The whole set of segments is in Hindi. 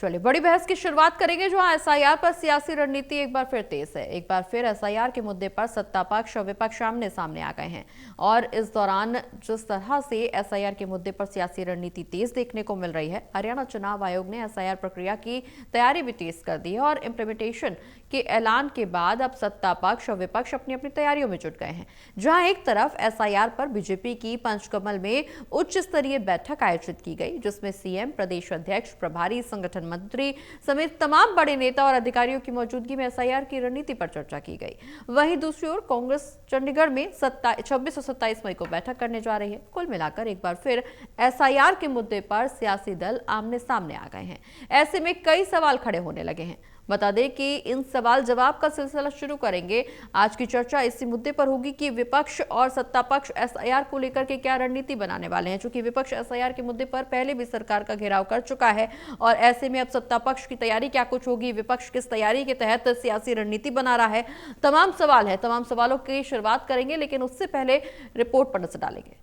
चलिए बड़ी बहस की शुरुआत करेंगे, जहां एसआईआर पर सियासी रणनीति एक बार फिर तेज है। एक बार फिर एसआईआर के मुद्दे पर सत्ता पक्ष और विपक्ष आमने सामने आ गए हैं और इस दौरान जिस तरह से एसआईआर के मुद्दे पर सियासी रणनीति तेज देखने को मिल रही है, हरियाणा चुनाव आयोग ने एसआईआर प्रक्रिया की तैयारी भी तेज कर दी है और इम्प्लीमेंटेशन के ऐलान के बाद अब सत्ता पक्ष और विपक्ष अपनी अपनी तैयारियों में जुट गए हैं। जहां एक तरफ एसआईआर पर बीजेपी की पंचकमल में उच्च स्तरीय बैठक आयोजित की गई, जिसमें सीएम, प्रदेश अध्यक्ष, प्रभारी, संगठन मंत्री समेत तमाम बड़े नेता और अधिकारियों की मौजूदगी में एसआईआर की रणनीति पर चर्चा की गई। वहीं दूसरी ओर कांग्रेस चंडीगढ़ में 26 और 27 मई को बैठक करने जा रही है। कुल मिलाकर एक बार फिर एसआईआर के मुद्दे पर सियासी दल आमने सामने आ गए हैं। ऐसे में कई सवाल खड़े होने लगे हैं। बता दें कि इन सवाल जवाब का सिलसिला शुरू करेंगे। आज की चर्चा इसी मुद्दे पर होगी कि विपक्ष और सत्ता पक्ष एसआईआर को लेकर के क्या रणनीति बनाने वाले हैं, क्योंकि विपक्ष एसआईआर के मुद्दे पर पहले भी सरकार का घेराव कर चुका है और ऐसे में अब सत्ता पक्ष की तैयारी क्या कुछ होगी, विपक्ष किस तैयारी के तहत सियासी रणनीति बना रहा है, तमाम सवाल है। तमाम सवालों की शुरुआत करेंगे, लेकिन उससे पहले रिपोर्ट पर नजर डालेंगे।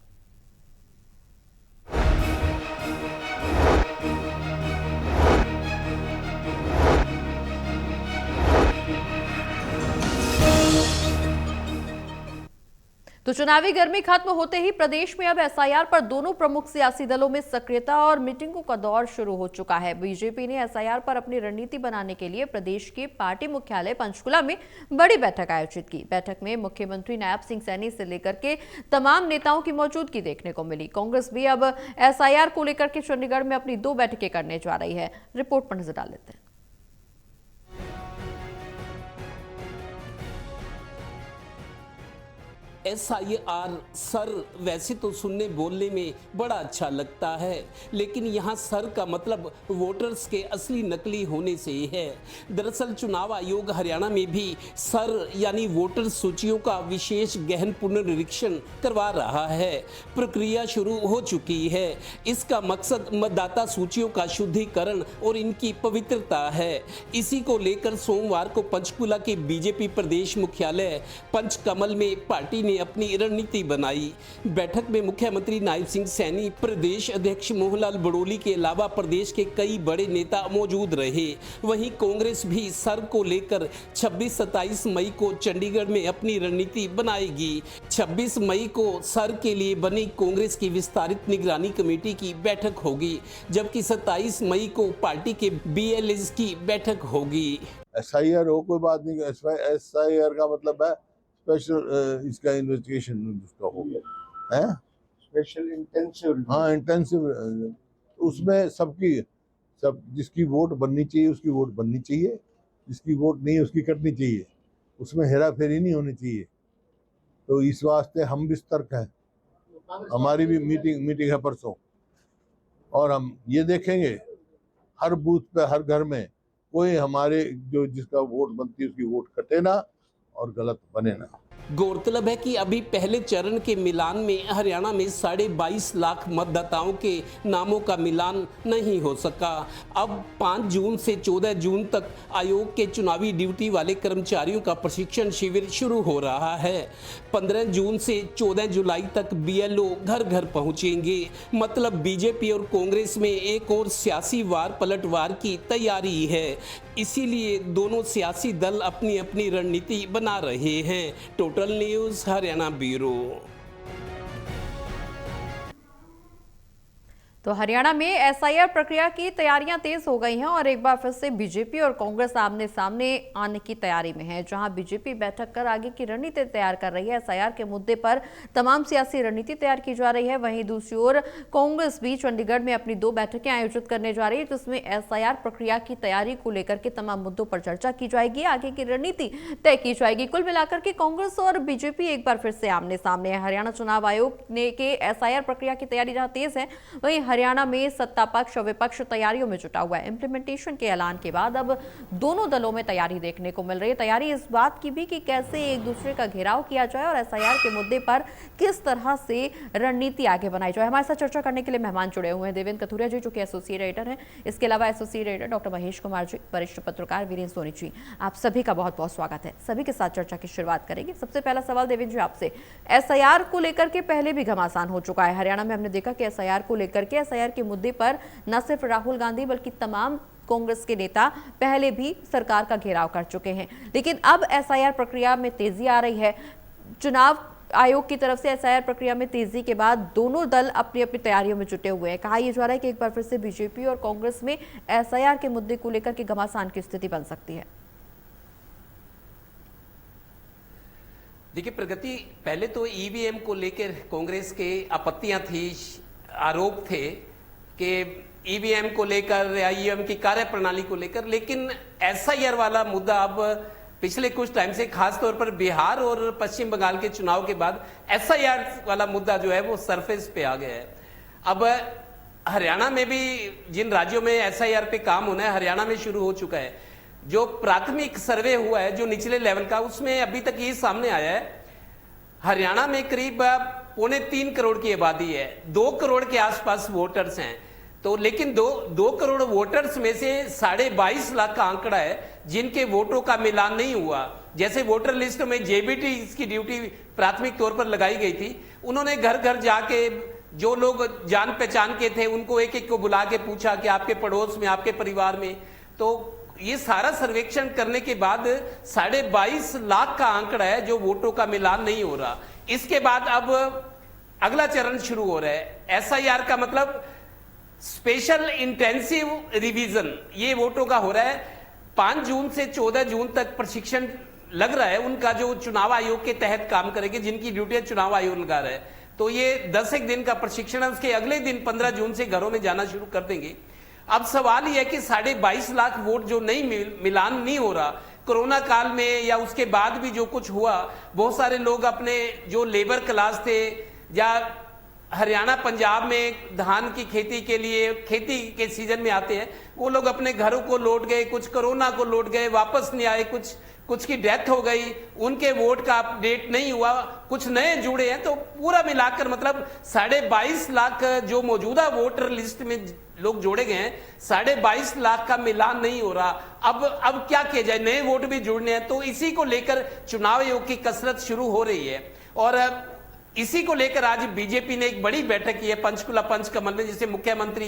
तो चुनावी गर्मी खत्म होते ही प्रदेश में अब एसआईआर पर दोनों प्रमुख सियासी दलों में सक्रियता और मीटिंगों का दौर शुरू हो चुका है। बीजेपी ने एसआईआर पर अपनी रणनीति बनाने के लिए प्रदेश के पार्टी मुख्यालय पंचकुला में बड़ी बैठक आयोजित की। बैठक में मुख्यमंत्री नायब सिंह सैनी से लेकर के तमाम नेताओं की मौजूदगी देखने को मिली। कांग्रेस भी अब एसआईआर को लेकर के चंडीगढ़ में अपनी 2 बैठकें करने जा रही है। रिपोर्ट पर नजर डाल लेते हैं। एसआईआर सर वैसे तो सुनने बोलने में बड़ा अच्छा लगता है, लेकिन यहाँ सर का मतलब वोटर्स के असली नकली होने से है। दरअसल चुनाव आयोग हरियाणा में भी सर यानी वोटर सूचियों का विशेष गहन पुनर्निरीक्षण करवा रहा है। प्रक्रिया शुरू हो चुकी है। इसका मकसद मतदाता सूचियों का शुद्धिकरण और इनकी पवित्रता है। इसी को लेकर सोमवार को पंचकुला के बीजेपी प्रदेश मुख्यालय पंचकमल में पार्टी ने अपनी रणनीति बनाई। बैठक में मुख्यमंत्री नायब सिंह सैनी, प्रदेश अध्यक्ष मोहनलाल बड़ोली के अलावा प्रदेश के कई बड़े नेता मौजूद रहे। वहीं कांग्रेस भी सर को लेकर 26-27 मई को चंडीगढ़ में अपनी रणनीति बनाएगी। 26 मई को सर के लिए बनी कांग्रेस की विस्तारित निगरानी कमेटी की बैठक होगी, जबकि 27 मई को पार्टी के बीएलएस की बैठक होगी। एसआईआर हो कोई बात नहीं, एसआईआर का मतलब है स्पेशल इसका इन्वेस्टिगेशन उसका हो गया है, स्पेशल इंटेंसिव। हाँ इंटेंसिव। उसमें सब जिसकी वोट बननी चाहिए उसकी वोट बननी चाहिए, जिसकी वोट नहीं उसकी कटनी चाहिए। उसमें हेरा फेरी नहीं होनी चाहिए। तो इस वास्ते हम भी सतर्क हैं। हमारी भी मीटिंग है परसों और हम ये देखेंगे हर बूथ पे हर घर में कोई हमारे जो जिसका वोट बनती है उसकी वोट कटे ना और गलत बने ना। गौरतलब है कि अभी पहले चरण के मिलान में हरियाणा में 22.5 लाख मतदाताओं के नामों का मिलान नहीं हो सका। अब 5 जून से 14 जून तक आयोग के चुनावी ड्यूटी वाले कर्मचारियों का प्रशिक्षण शिविर शुरू हो रहा है। 15 जून से 14 जुलाई तक बीएलओ घर घर पहुंचेंगे। मतलब बीजेपी और कांग्रेस में एक और सियासी वार पलटवार की तैयारी है। इसीलिए दोनों सियासी दल अपनी अपनी रणनीति बना रहे हैं। Total news Haryana bureau. तो हरियाणा में एसआईआर प्रक्रिया की तैयारियां तेज हो गई हैं और एक बार फिर से बीजेपी और कांग्रेस आमने सामने आने की तैयारी में है। जहां बीजेपी बैठक कर आगे की रणनीति तैयार कर रही है, एसआईआर के मुद्दे पर तमाम सियासी रणनीति तैयार की जा रही है। वहीं दूसरी ओर कांग्रेस भी चंडीगढ़ में अपनी 2 बैठकें आयोजित करने जा रही है, जिसमें एसआईआर प्रक्रिया की तैयारी को लेकर के तमाम मुद्दों पर चर्चा की जाएगी, आगे की रणनीति तय की जाएगी। कुल मिलाकर के कांग्रेस और बीजेपी एक बार फिर से आमने सामने है। हरियाणा चुनाव आयोग ने के एसआईआर प्रक्रिया की तैयारी जहां तेज है, वहीं हरियाणा में सत्ता पक्ष और विपक्ष तैयारियों में जुटा हुआ है। इंप्लीमेंटेशन के ऐलान के बाद अब दोनों दलों में तैयारी देखने को मिल रही है। तैयारी इस बात की भी कि कैसे एक दूसरे का घेराव किया जाए और एसआईआर के मुद्दे पर किस तरह से रणनीति आगे बनाई जाए। हमारे साथ चर्चा करने के लिए मेहमान जुड़े हुए हैं देवेंद्र कथुरिया जी, जो कि एसोसिएट एडिटर हैं। इसके अलावा associate editor doctor Mahesh Kumar ji, वरिष्ठ पत्रकार वीरेंद्र सोनी जी। आप सभी का बहुत बहुत स्वागत है। सभी के साथ चर्चा की शुरुआत करेंगे। सबसे पहला सवाल देवेंद्र जी आपसे, एसआईआर को लेकर के पहले भी घमासान हो चुका है। हरियाणा में हमने देखा कि एसआईआर को लेकर के एसआईआर के मुद्दे पर न सिर्फ राहुल गांधी बल्कि तमाम कांग्रेस के नेता पहले भी सरकार का घेराव कर चुके हैं। लेकिन अब एसआईआर प्रक्रिया में तेजी आ रही है। चुनाव आयोग की तरफ से एसआईआर प्रक्रिया में तेजी के बाद दोनों दल अपनी अपनी तैयारियों में जुटे हुए हैं। कहा यह जा रहा है कि एक बार फिर से बीजेपी और कांग्रेस में एसआईआर के मुद्दे को लेकर के घमासान की स्थिति बन सकती है। देखिए प्रगति, पहले तो ईवीएम को लेकर कांग्रेस के आपत्तियां थी, आरोप थे कि ईवीएम को लेकर या ईवीएम की कार्यप्रणाली को लेकर, लेकिन एसआईआर वाला मुद्दा अब पिछले कुछ टाइम से खास तौर पर बिहार और पश्चिम बंगाल के चुनाव के बाद एसआईआर वाला मुद्दा जो है वो सरफेस पे आ गया है। अब हरियाणा में भी जिन राज्यों में एसआईआर पे काम होना है, हरियाणा में शुरू हो चुका है। जो प्राथमिक सर्वे हुआ है जो निचले लेवल का, उसमें अभी तक ये सामने आया है हरियाणा में करीब 2.25 करोड़ की आबादी है, 2 करोड़ के आसपास वोटर्स हैं। तो लेकिन 2 करोड़ वोटर्स में से 22.5 लाख का आंकड़ा है जिनके वोटों का मिलान नहीं हुआ। जैसे वोटर लिस्ट में जेबीटी की ड्यूटी प्राथमिक तौर पर लगाई गई थी, उन्होंने घर घर जाके जो लोग जान पहचान के थे उनको एक एक को बुला के पूछा कि आपके पड़ोस में, आपके परिवार में। तो ये सारा सर्वेक्षण करने के बाद 22.5 लाख का आंकड़ा है जो वोटों का मिलान नहीं हो रहा। इसके बाद अब अगला चरण शुरू हो रहा है। एसआईआर का मतलब स्पेशल इंटेंसिव रिवीजन, ये वोटों का हो रहा है। 5 जून से 14 जून तक प्रशिक्षण लग रहा है उनका, जो चुनाव आयोग के तहत काम करेंगे, जिनकी ड्यूटी चुनाव आयोग लगा रहा है। तो ये 10 दिन का प्रशिक्षण है, उसके अगले दिन 15 जून से घरों में जाना शुरू कर देंगे। अब सवाल यह है कि 22.5 लाख वोट जो नहीं मिलान नहीं हो रहा, कोरोना काल में या उसके बाद भी जो कुछ हुआ, बहुत सारे लोग अपने जो लेबर क्लास थे या हरियाणा पंजाब में धान की खेती के लिए खेती के सीजन में आते हैं, वो लोग अपने घरों को लौट गए, कुछ कोरोना को लौट गए, वापस नहीं आए, कुछ की डेथ हो गई, उनके वोट का अपडेट नहीं हुआ, कुछ नए जुड़े हैं। तो पूरा मिलाकर मतलब 22.5 लाख जो मौजूदा वोटर लिस्ट में लोग जोड़े गए हैं, 22.5 लाख का मिलान नहीं हो रहा। अब क्या किया जाए, नए वोट भी जुड़ने हैं। तो इसी को लेकर चुनाव आयोग की कसरत शुरू हो रही है और इसी को लेकर आज बीजेपी ने एक बड़ी बैठक की है पंचकुला पंचकमल में, जिसे मुख्यमंत्री,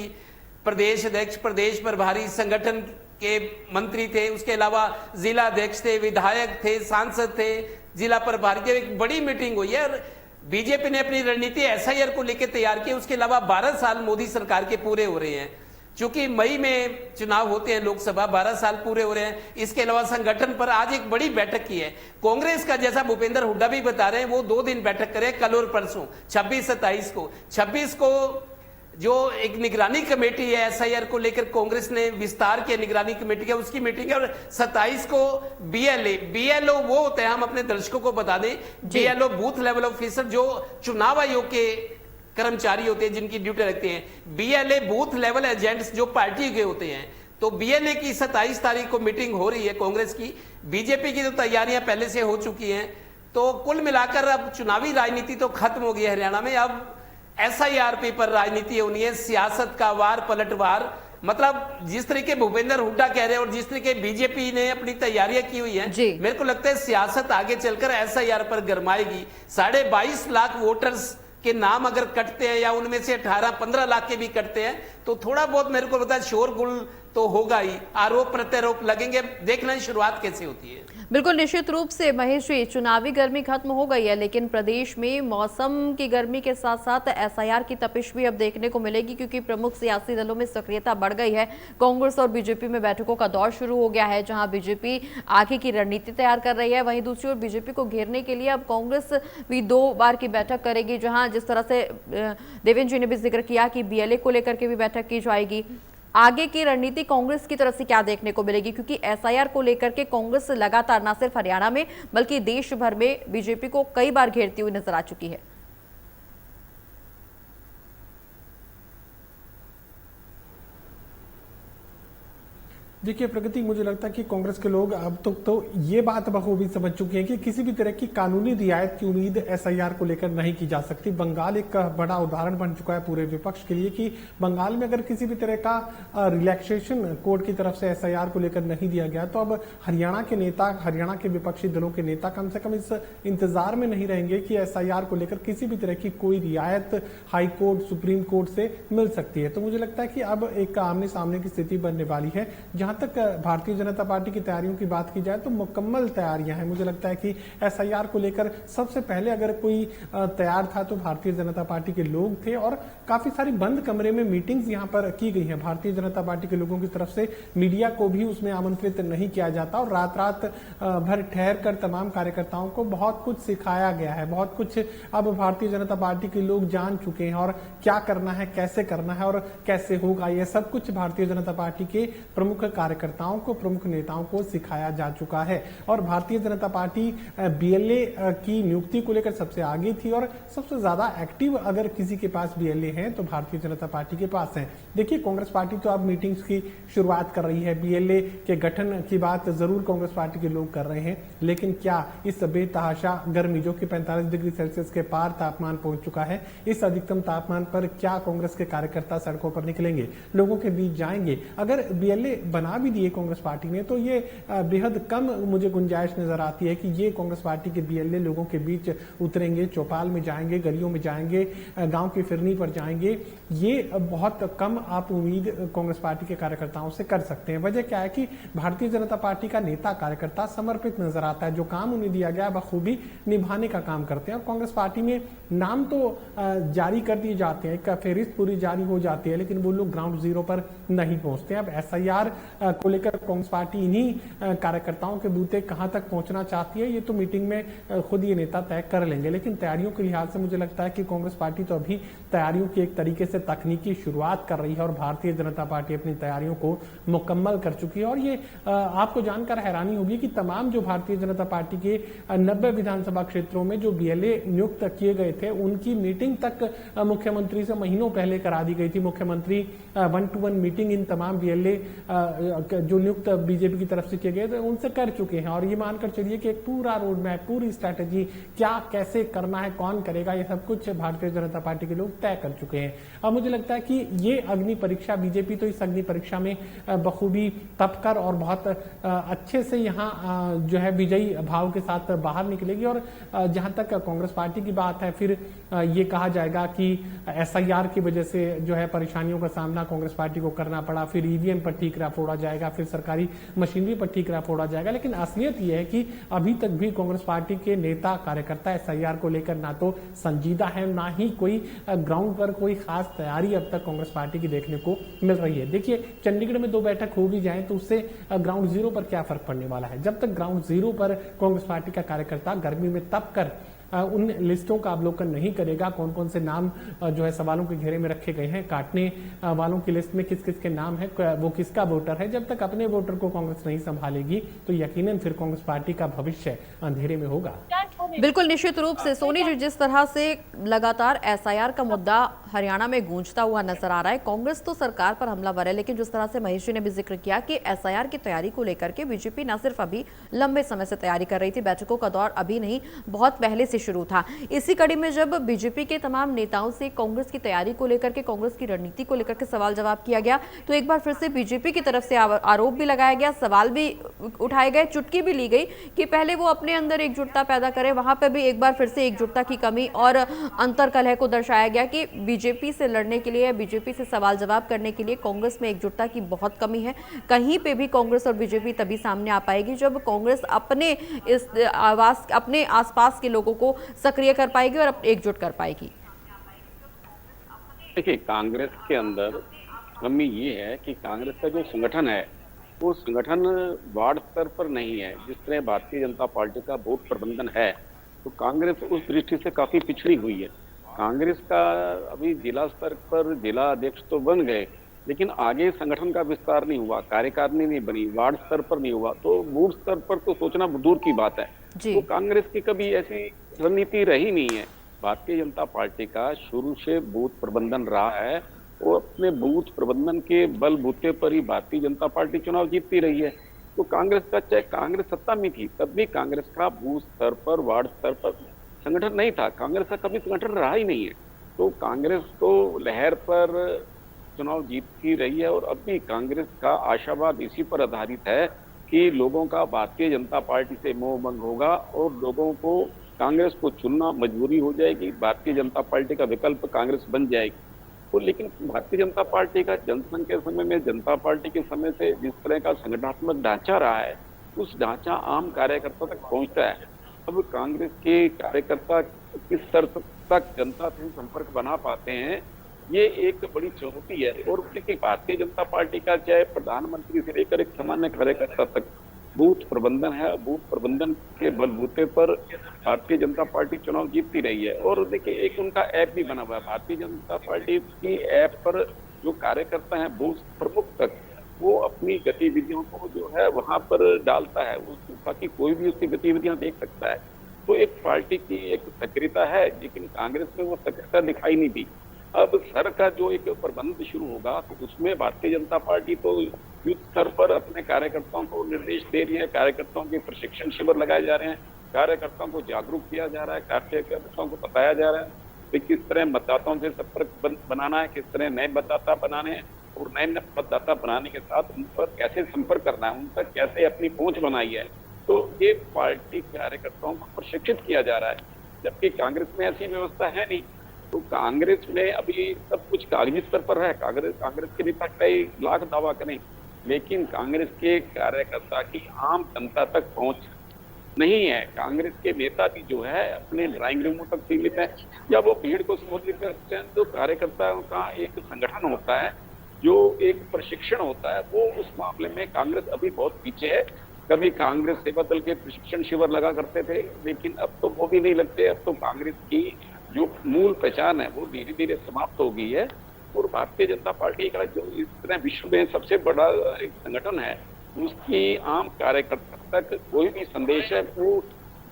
प्रदेश अध्यक्ष, प्रदेश प्रभारी, संगठन के मंत्री थे, उसके अलावा जिला अध्यक्ष थे, विधायक थे, सांसद थे, जिला प्रभारी थे। एक बड़ी मीटिंग हुई है और बीजेपी ने अपनी रणनीति एसआईआर को लेकर तैयार की। उसके अलावा 12 साल मोदी सरकार के पूरे हो रहे हैं, चूंकि मई में चुनाव होते हैं लोकसभा, 12 साल पूरे हो रहे हैं। इसके अलावा संगठन पर आज एक बड़ी बैठक की है कांग्रेस का, जैसा भूपेंद्र हुड्डा भी बता रहे हैं, वो 2 दिन बैठक करे, कल और परसों 26-27 को। 26 को जो एक निगरानी कमेटी है एसआईआर को लेकर, कांग्रेस ने विस्तार किया निगरानी कमेटी का, उसकी मीटिंग है। और 27 को बीएलओ वो होते हैं, हम अपने दर्शकों को बता दें, बीएलओ बूथ लेवल ऑफिसर जो चुनाव आयोग के कर्मचारी होते हैं जिनकी ड्यूटी रखते हैं, बीएलए बूथ लेवल एजेंट्स जो पार्टी के होते हैं। तो बीएलए की 27 तारीख को मीटिंग हो रही है कांग्रेस की। बीजेपी की तो तैयारियां पहले से हो चुकी हैं। तो कुल मिलाकर अब चुनावी राजनीति तो खत्म हो गई है हरियाणा में, अब एसआईआर पर राजनीति होनी है, सियासत का वार पलटवार। मतलब जिस तरीके भूपेंद्र हुड्डा कह रहे हैं और जिस तरीके बीजेपी ने अपनी तैयारियां की हुई हैं, मेरे को लगता है सियासत आगे चलकर एसआईआर पर गरमाएगी। 22.5 लाख वोटर्स के नाम अगर कटते हैं या उनमें से 18-15 लाख के भी कटते हैं तो थोड़ा बहुत मेरे को पता है शोरगुल तो होगा ही, आरोप प्रत्यारोप लगेंगे। देखना शुरुआत कैसे होती है। बिल्कुल निश्चित रूप से महेश जी, चुनावी गर्मी खत्म हो गई है, लेकिन प्रदेश में मौसम की गर्मी के साथ साथ एसआईआर की तपिश भी अब देखने को मिलेगी, क्योंकि प्रमुख सियासी दलों में सक्रियता बढ़ गई है। कांग्रेस और बीजेपी में बैठकों का दौर शुरू हो गया है, जहां बीजेपी आगे की रणनीति तैयार कर रही है। वहीं दूसरी ओर बीजेपी को घेरने के लिए अब कांग्रेस भी 2 बार की बैठक करेगी, जहां जिस तरह से देवेंद्र जी ने भी जिक्र किया कि बीएलए को लेकर के भी बैठक की जाएगी। आगे की रणनीति कांग्रेस की तरफ से क्या देखने को मिलेगी, क्योंकि एसआईआर को लेकर के कांग्रेस लगातार न सिर्फ हरियाणा में बल्कि देश भर में बीजेपी को कई बार घेरती हुई नजर आ चुकी है। देखिए प्रगति, मुझे लगता है कि कांग्रेस के लोग अब तक तो ये बात बखूबी समझ चुके हैं कि किसी भी तरह की कानूनी रियायत की उम्मीद एसआईआर को लेकर नहीं की जा सकती। बंगाल एक बड़ा उदाहरण बन चुका है पूरे विपक्ष के लिए कि बंगाल में अगर किसी भी तरह का रिलैक्सेशन कोर्ट की तरफ से एसआईआर को लेकर नहीं दिया गया, तो अब हरियाणा के नेता, हरियाणा के विपक्षी दलों के नेता कम से कम इस इंतजार में नहीं रहेंगे कि एसआईआर को लेकर किसी भी तरह की कोई रियायत हाई कोर्ट, सुप्रीम कोर्ट से मिल सकती है। तो मुझे लगता है कि अब एक आमने सामने की स्थिति बनने वाली है। जहां तक भारतीय जनता पार्टी की तैयारियों की बात की जाए तो मुकम्मल तैयारियां हैं। मुझे लगता है कि एसआईआर को लेकर सबसे पहले अगर कोई तैयार था तो भारतीय जनता पार्टी के लोग थे, और काफी सारी बंद कमरे में मीटिंग्स यहां पर की गई हैं। भारतीय जनता पार्टी के लोगों की तरफ से मीडिया को भी उसमें आमंत्रित नहीं किया जाता, और रात रात भर ठहर कर तमाम कार्यकर्ताओं को बहुत कुछ सिखाया गया है। बहुत कुछ अब भारतीय जनता पार्टी के लोग जान चुके हैं, और क्या करना है, कैसे करना है और कैसे होगा, यह सब कुछ भारतीय जनता पार्टी के प्रमुख कार्यकर्ताओं को, प्रमुख नेताओं को सिखाया जा चुका है। और भारतीय जनता पार्टी बीएलए की नियुक्ति को लेकर सबसे आगे थी, और सबसे ज्यादा एक्टिव अगर किसी के पास बीएलए हैं तो भारतीय जनता पार्टी के पास है। देखिए कांग्रेस पार्टी तो अब मीटिंग्स की शुरुआत कर रही है, बीएलए के गठन की बात जरूर कांग्रेस पार्टी के लोग कर रहे हैं, लेकिन क्या इस बेतहाशा गर्मी जो कि 45 डिग्री सेल्सियस के पार तापमान पहुंच चुका है, इस अधिकतम तापमान पर क्या कांग्रेस के कार्यकर्ता सड़कों पर निकलेंगे, लोगों के बीच जाएंगे? अगर बीएलए बना भी दिए कांग्रेस पार्टी ने तो ये बेहद कम मुझे गुंजाइश नजर आती है कि ये कांग्रेस पार्टी के बीएलए लोगों के बीच उतरेंगे, चौपाल में जाएंगे, गलियों में जाएंगे, गांव की फिरनी पर जाएंगे। ये बहुत कम आप उम्मीद कांग्रेस पार्टी के कार्यकर्ताओं से कर सकते हैं। वजह क्या है कि भारतीय जनता पार्टी का नेता कार्यकर्ता समर्पित नजर आता है, जो काम उन्हें दिया गया बखूबी निभाने का काम करते हैं। और कांग्रेस पार्टी में नाम तो जारी कर दिए जाते हैं, एक फेहरिस्त पूरी जारी हो जाती है, लेकिन वो लोग ग्राउंड जीरो पर नहीं पहुंचते। अब एसआईआर को लेकर कांग्रेस पार्टी इन्हीं कार्यकर्ताओं के बूते कहां तक पहुंचना चाहती है, ये तो मीटिंग में खुद ये नेता तय कर लेंगे। लेकिन तैयारियों के लिहाज से मुझे लगता है कि कांग्रेस पार्टी तो अभी तैयारियों की एक तरीके से तकनीकी शुरुआत कर रही है, और भारतीय जनता पार्टी अपनी तैयारियों को मुकम्मल कर चुकी है। और ये आपको जानकर हैरानी होगी कि तमाम जो भारतीय जनता पार्टी के 90 विधानसभा क्षेत्रों में जो बीएलए नियुक्त किए गए थे, उनकी मीटिंग तक मुख्यमंत्री से महीनों पहले करा दी गई थी। मुख्यमंत्री 1-to-1 मीटिंग इन तमाम बीएलए जो नियुक्त बीजेपी की तरफ से किए गए थे उनसे कर चुके हैं, और ये मानकर चलिए कि एक पूरा रोड मैप, पूरी स्ट्रैटेजी, क्या कैसे करना है, कौन करेगा, ये सब कुछ भारतीय जनता पार्टी के लोग तय कर चुके हैं। अब मुझे लगता है कि ये अग्नि परीक्षा, बीजेपी तो इस अग्नि परीक्षा में बखूबी तप कर और बहुत अच्छे से यहाँ जो है विजयी भाव के साथ बाहर निकलेगी। और जहां तक कांग्रेस पार्टी की बात है, फिर ये कहा जाएगा कि एसआईआर की वजह से जो है परेशानियों का सामना कांग्रेस पार्टी को करना पड़ा, फिर ईवीएम पर ठीकरा फोड़ा जाएगा, फिर सरकारी मशीनरी पर ठीकरा फोड़ा जाएगा। लेकिन असलियत यह है कि अभी तक भी कांग्रेस पार्टी के नेता कार्यकर्ता एसआईआर को लेकर ना तो संजीदा है, ना ही कोई ग्राउंड पर कोई खास तैयारी अब तक कांग्रेस पार्टी की देखने को मिल रही है। देखिए चंडीगढ़ में 2 बैठक हो भी जाए तो उससे ग्राउंड जीरो पर क्या फर्क पड़ने वाला है। जब तक ग्राउंड जीरो पर कांग्रेस पार्टी का कार्यकर्ता गर्मी में तप कर उन लिस्टों का अवलोकन नहीं करेगा, कौन कौन से नाम जो है सवालों के घेरे में रखे गए हैं, काटने वालों की लिस्ट में किस किस के नाम है, वो किसका वोटर है, जब तक अपने वोटर को कांग्रेस नहीं संभालेगी तो यकीनन फिर कांग्रेस पार्टी का भविष्य अंधेरे में होगा। बिल्कुल निश्चित रूप से सोनी जी, जिस तरह से लगातार एसआईआर का मुद्दा हरियाणा में गूंजता हुआ नजर आ रहा है, कांग्रेस तो सरकार पर हमलावर है, लेकिन जिस तरह से महेश जी ने भी जिक्र किया कि एसआईआर की तैयारी को लेकर के बीजेपी न सिर्फ अभी लंबे समय से तैयारी कर रही थी, बैठकों का दौर अभी नहीं बहुत पहले से शुरू था। इसी कड़ी में जब बीजेपी के तमाम नेताओं से कांग्रेस की तैयारी को लेकर के, कांग्रेस की रणनीति को लेकर के सवाल जवाब किया गया, तो एक बार फिर से बीजेपी की तरफ से आरोप भी लगाया गया, सवाल भी उठाए गए, चुटकी भी ली गई कि पहले वो अपने अंदर एकजुटता पैदा करे। वहां पर भी एक बार फिर से एकजुटता की कमी और अंतर कलह को दर्शाया गया कि बीजेपी से लड़ने के लिए, बीजेपी से सवाल जवाब करने के लिए कांग्रेस में एकजुटता की बहुत कमी है। कहीं पे भी कांग्रेस और बीजेपी तभी सामने आ पाएगी जब कांग्रेस अपने इस आवास, अपने आसपास के लोगों को सक्रिय कर पाएगी और एकजुट कर पाएगी। देखिए कांग्रेस के अंदर कमी ये है कि कांग्रेस का जो संगठन है वो संगठन वार्ड स्तर पर नहीं है। जिस तरह भारतीय जनता पार्टी का बूथ प्रबंधन है तो कांग्रेस उस दृष्टि से काफी पिछड़ी हुई है। कांग्रेस का अभी जिला स्तर पर जिला अध्यक्ष तो बन गए, लेकिन आगे संगठन का विस्तार नहीं हुआ, कार्यकारिणी नहीं बनी, वार्ड स्तर पर नहीं हुआ, तो बूथ स्तर पर तो सोचना दूर की बात है। तो कांग्रेस की कभी ऐसी रणनीति रही नहीं है। भारतीय जनता पार्टी का शुरू से बूथ प्रबंधन रहा है वो अपने बूथ प्रबंधन के बलबूते पर ही भारतीय जनता पार्टी चुनाव जीतती रही है। तो कांग्रेस का, चाहे कांग्रेस सत्ता में थी तब भी कांग्रेस का बूथ स्तर पर, वार्ड स्तर पर संगठन नहीं था। कांग्रेस का कभी संगठन रहा ही नहीं है। तो कांग्रेस तो लहर पर चुनाव जीतती रही है और अब भी कांग्रेस का आशावाद इसी पर आधारित है कि लोगों का भारतीय जनता पार्टी से मोह भंग होगा और लोगों को कांग्रेस को चुनना मजबूरी हो जाएगी, भारतीय जनता पार्टी का विकल्प कांग्रेस बन जाएगी। तो लेकिन भारतीय जनता पार्टी का जनसंघ के समय में, जनता पार्टी के समय से जिस तरह का संगठनात्मक ढांचा रहा है, उस ढांचा आम कार्यकर्ता तक पहुंचता है। अब कांग्रेस के कार्यकर्ता किस स्तर तक जनता से संपर्क बना पाते हैं, ये एक बड़ी चुनौती है। और देखिए, भारतीय जनता पार्टी का चाहे प्रधानमंत्री से लेकर एक सामान्य कार्यकर्ता तक बूथ प्रबंधन है। बूथ प्रबंधन के बलबूते पर भारतीय जनता पार्टी चुनाव जीतती रही है। और देखिए, एक उनका ऐप भी बना हुआ है। भारतीय जनता पार्टी की ऐप पर जो कार्यकर्ता है बूथ प्रमुख तक, वो अपनी गतिविधियों को जो है वहां पर डालता है, ताकि कोई भी उसकी गतिविधियां देख सकता है। तो एक पार्टी की एक सक्रियता है, लेकिन कांग्रेस में वो सक्रियता दिखाई नहीं दी। अब सर का जो एक प्रबंध शुरू होगा तो उसमें भारतीय जनता पार्टी तो युद्ध स्तर पर अपने कार्यकर्ताओं को निर्देश दे रही है, कार्यकर्ताओं के प्रशिक्षण शिविर लगाए जा रहे हैं, कार्यकर्ताओं को जागरूक किया जा रहा है, कार्यकर्ताओं को बताया जा रहा है कि किस तरह मतदाताओं से संपर्क बनाना है, किस तरह नए मतदाता बनाने हैं और नए मतदाता बनाने के साथ उन पर कैसे संपर्क करना है, उन तक कैसे अपनी पहुंच बनाई है। तो ये पार्टी कार्यकर्ताओं को प्रशिक्षित किया जा रहा है, जबकि कांग्रेस में ऐसी व्यवस्था है नहीं। तो कांग्रेस में अभी सब कुछ कागजी स्तर पर है। कांग्रेस के नेता कई लाख दावा करें, लेकिन कांग्रेस के कार्यकर्ता की आम जनता तक पहुंच नहीं है। कांग्रेस के नेता भी जो है अपने ड्राइंग रूमों तक सीमित है, या वो भीड़ को संबोधित करते हैं। तो कार्यकर्ताओं का एक संगठन होता है, जो एक प्रशिक्षण होता है, वो उस मामले में कांग्रेस अभी बहुत पीछे है। कभी कांग्रेस सेवा दल के प्रशिक्षण शिविर लगा करते थे, लेकिन अब तो वो भी नहीं लगते। अब तो कांग्रेस की जो मूल पहचान है वो धीरे धीरे समाप्त हो गई है। और भारतीय जनता पार्टी का जो इस तरह विश्व में सबसे बड़ा एक संगठन है, उसकी आम कार्यकर्ता तक कोई भी संदेश है वो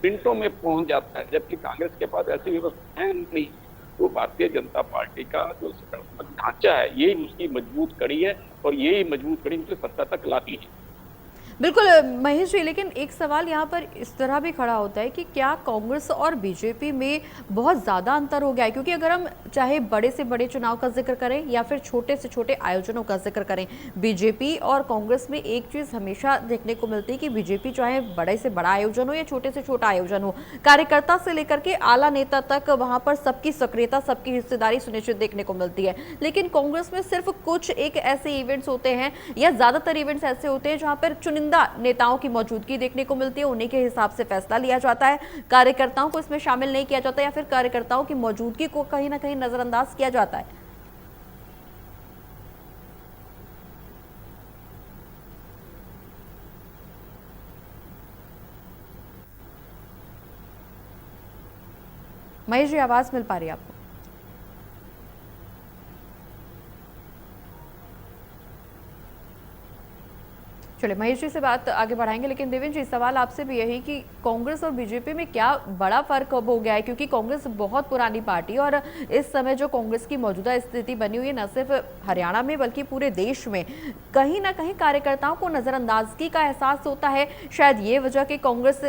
मिनटों में पहुंच जाता है, जबकि कांग्रेस के पास ऐसी व्यवस्था है नहीं। तो भारतीय जनता पार्टी का जो संगठनात्मक ढांचा है, यही उसकी मजबूत कड़ी है और यही मजबूत कड़ी उसे सत्ता तक लाती है। बिल्कुल महेश जी, लेकिन एक सवाल यहाँ पर इस तरह भी खड़ा होता है कि क्या कांग्रेस और बीजेपी में बहुत ज़्यादा अंतर हो गया है? क्योंकि अगर हम चाहे बड़े से बड़े चुनाव का जिक्र करें या फिर छोटे से छोटे आयोजनों का जिक्र करें, बीजेपी और कांग्रेस में एक चीज़ हमेशा देखने को मिलती है कि बीजेपी चाहे बड़े से बड़ा आयोजन हो या छोटे से छोटा आयोजन हो, कार्यकर्ता से लेकर के आला नेता तक वहाँ पर सबकी सक्रियता, सबकी हिस्सेदारी सुनिश्चित देखने को मिलती है। लेकिन कांग्रेस में सिर्फ कुछ एक ऐसे इवेंट्स होते हैं या ज़्यादातर इवेंट्स ऐसे होते हैं जहाँ पर चुनिंदा नेताओं की मौजूदगी देखने को मिलती है, उन्हीं के हिसाब से फैसला लिया जाता है, कार्यकर्ताओं को इसमें शामिल नहीं किया जाता या फिर कार्यकर्ताओं की मौजूदगी को कहीं ना कहीं नजरअंदाज किया जाता है। महेश जी, आवाज मिल पा रही है आपको? चलिए महेश जी से बात आगे बढ़ाएंगे, लेकिन देवेंद्र जी सवाल आपसे भी यही कि कांग्रेस और बीजेपी में क्या बड़ा फर्क अब हो गया है? क्योंकि कांग्रेस बहुत पुरानी पार्टी और इस समय जो कांग्रेस की मौजूदा स्थिति बनी हुई है, न सिर्फ हरियाणा में बल्कि पूरे देश में, कहीं ना कहीं कार्यकर्ताओं को नजरअंदाजगी का एहसास होता है। शायद ये वजह कि कांग्रेस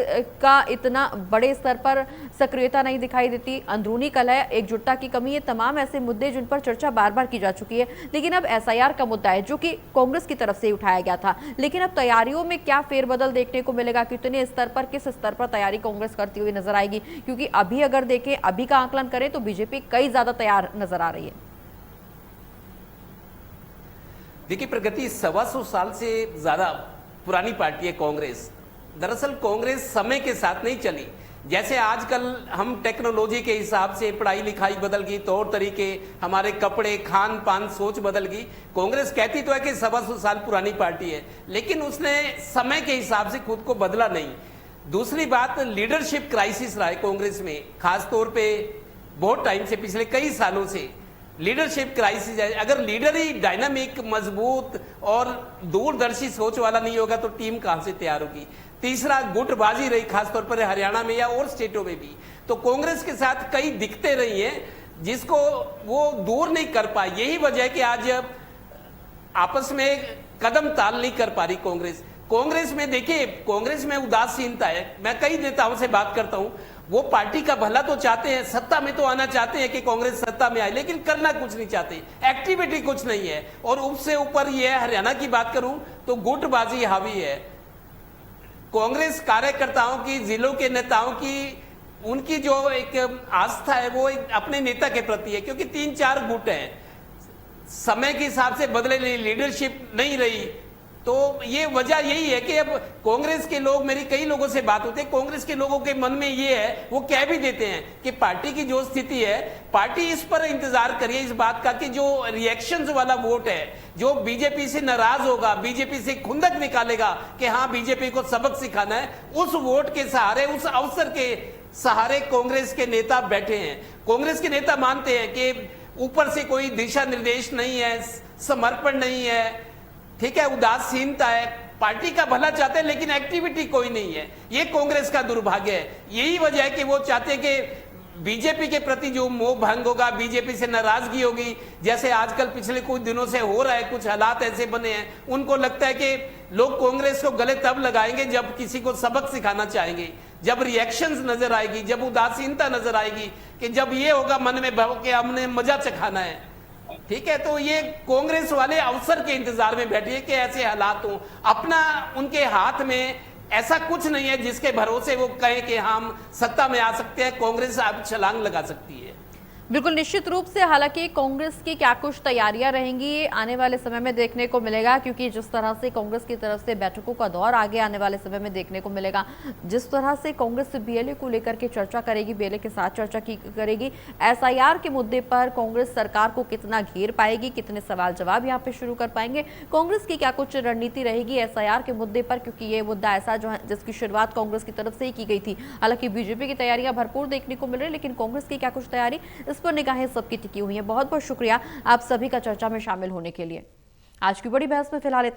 का इतना बड़े स्तर पर सक्रियता नहीं दिखाई देती, अंदरूनी कलह, एकजुटता की कमी, ये तमाम ऐसे मुद्दे जिन पर चर्चा बार बार की जा चुकी है। लेकिन अब SIR का मुद्दा है जो कि कांग्रेस की तरफ से उठाया गया था, लेकिन अब तैयारियों में क्या फेरबदल देखने को मिलेगा? कितने स्तर पर, किस स्तर पर तैयारी कांग्रेस करती हुई नजर आएगी? क्योंकि अभी अगर देखें, अभी का आकलन करें तो बीजेपी कई ज्यादा तैयार नजर आ रही है। देखिए, प्रगति 125 साल से ज्यादा पुरानी पार्टी है कांग्रेस। दरअसल कांग्रेस समय के साथ नहीं चली। जैसे आजकल हम टेक्नोलॉजी के हिसाब से पढ़ाई लिखाई बदल गई, तौर तरीके, हमारे कपड़े, खान पान, सोच बदल गई। कांग्रेस कहती तो है कि 125 साल पुरानी पार्टी है, लेकिन उसने समय के हिसाब से खुद को बदला नहीं। दूसरी बात, लीडरशिप क्राइसिस रहा है कांग्रेस में, खासतौर पे बहुत टाइम से, पिछले कई सालों से लीडरशिप क्राइसिस है। अगर लीडर ही डायनामिक, मजबूत और दूरदर्शी सोच वाला नहीं होगा तो टीम कहां से तैयार होगी? तीसरा, गुटबाजी रही खासतौर पर हरियाणा में या और स्टेटों में भी। तो कांग्रेस के साथ कई दिक्कतें रही हैं जिसको वो दूर नहीं कर पाई। यही वजह है कि आज आपस में कदम ताल नहीं कर पा रही कांग्रेस। कांग्रेस में देखिए, कांग्रेस में उदासीनता है। मैं कई नेताओं से बात करता हूं, वो पार्टी का भला तो चाहते हैं, सत्ता में तो आना चाहते हैं कि कांग्रेस सत्ता में आए, लेकिन करना कुछ नहीं चाहते, एक्टिविटी कुछ नहीं है। और उससे ऊपर ये हरियाणा की बात करूं तो गुटबाजी हावी है। कांग्रेस कार्यकर्ताओं की, जिलों के नेताओं की, उनकी जो एक आस्था है वो एक अपने नेता के प्रति है, क्योंकि 3-4 गुट हैं, समय के हिसाब से बदले नहीं, लीडरशिप नहीं रही। तो ये वजह यही है कि अब कांग्रेस के लोग, मेरी कई लोगों से बात होती है, कांग्रेस के लोगों के मन में ये है, वो कह भी देते हैं कि पार्टी की जो स्थिति है, पार्टी इस पर इंतजार करिए इस बात का कि जो रिएक्शंस वाला वोट है, जो बीजेपी से नाराज होगा, बीजेपी से खुंदक निकालेगा कि हाँ बीजेपी को सबक सिखाना है, उस वोट के सहारे, उस अवसर के सहारे कांग्रेस के नेता बैठे हैं। कांग्रेस के नेता मानते हैं कि ऊपर से कोई दिशा निर्देश नहीं है, समर्पण नहीं है, ठीक है, उदासीनता है, पार्टी का भला चाहते हैं लेकिन एक्टिविटी कोई नहीं है। ये कांग्रेस का दुर्भाग्य है। यही वजह है कि वो चाहते हैं कि बीजेपी के प्रति जो मोह भंग होगा, बीजेपी से नाराजगी होगी, जैसे आजकल पिछले कुछ दिनों से हो रहा है, कुछ हालात ऐसे बने हैं, उनको लगता है कि लोग कांग्रेस को गले तब लगाएंगे जब किसी को सबक सिखाना चाहेंगे, जब रिएक्शंस नजर आएगी, जब उदासीनता नजर आएगी, कि जब ये होगा मन में भाव कि हमने मजा चखाना है, ठीक है। तो ये कांग्रेस वाले अवसर के इंतजार में बैठे कि ऐसे हालात हों। अपना उनके हाथ में ऐसा कुछ नहीं है जिसके भरोसे वो कहें कि हम सत्ता में आ सकते हैं, कांग्रेस अब छलांग लगा सकती है। बिल्कुल निश्चित रूप से, हालांकि कांग्रेस की क्या कुछ तैयारियां रहेंगी आने वाले समय में देखने को मिलेगा, क्योंकि जिस तरह से कांग्रेस की तरफ से बैठकों का दौर आगे आने वाले समय में देखने को मिलेगा, जिस तरह से कांग्रेस बीएलए को लेकर के चर्चा करेगी, बीएलए के साथ चर्चा करेगी, एसआईआर के मुद्दे पर कांग्रेस सरकार को कितना घेर पाएगी, कितने सवाल जवाब यहाँ पे शुरू कर पाएंगे, कांग्रेस की क्या कुछ रणनीति रहेगी एसआईआर के मुद्दे पर, क्योंकि ये मुद्दा ऐसा जो है जिसकी शुरुआत कांग्रेस की तरफ से ही की गई थी। हालांकि बीजेपी की तैयारियां भरपूर देखने को मिल रही है, लेकिन कांग्रेस की क्या कुछ तैयारी, इस पर निगाहें सबकी टिकी हुई है। बहुत बहुत शुक्रिया आप सभी का चर्चा में शामिल होने के लिए। आज की बड़ी बहस में फिलहाल इतना।